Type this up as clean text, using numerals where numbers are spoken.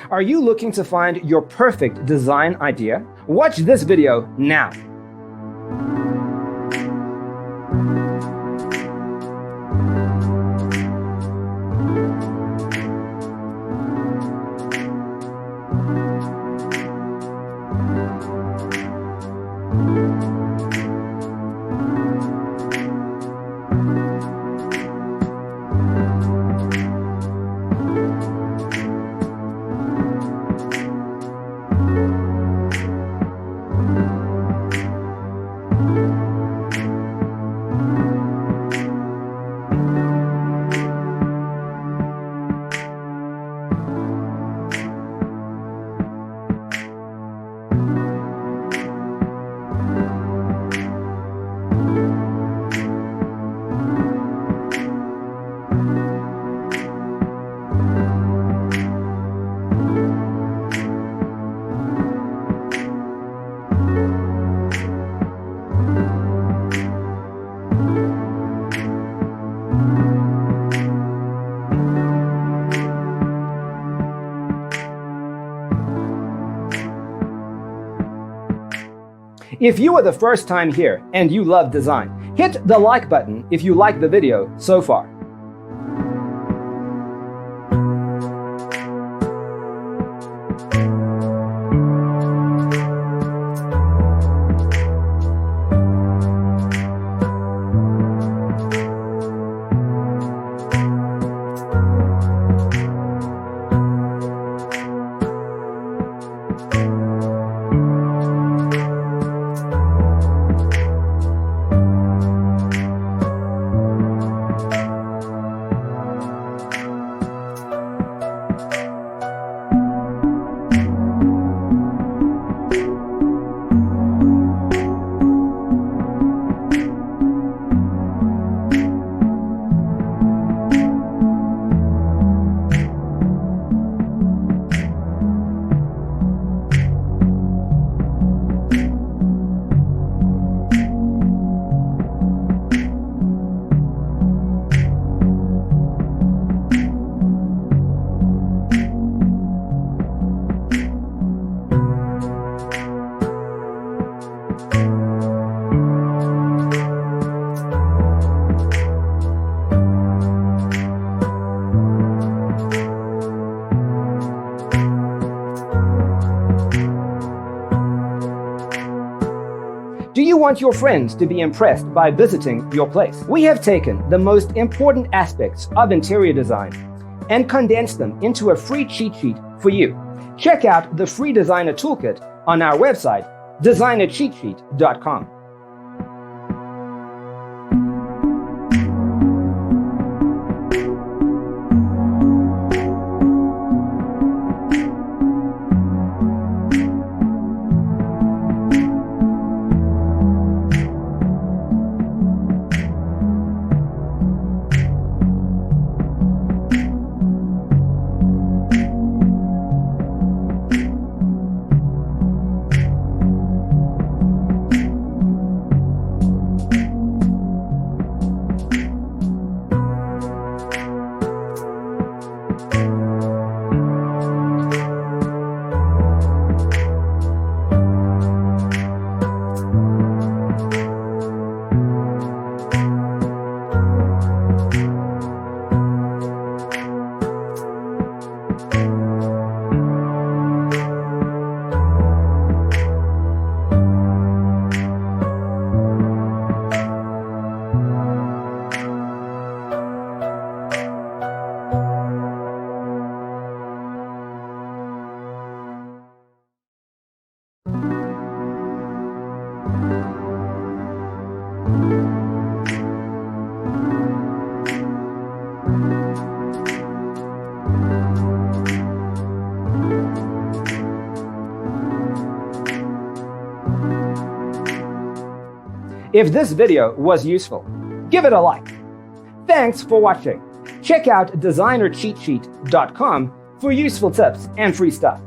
Are you looking to find your perfect design idea? Watch this video now. If you are the first time here and you love design, hit the like button if you like the video so far. Do you want your friends to be impressed by visiting your place? We have taken the most important aspects of interior design and condensed them into a free cheat sheet for you. Check out the free designer toolkit on our website, designercheatsheet.com. If this video was useful, give it a like. Thanks for watching. Check out designercheatsheet.com for useful tips and free stuff.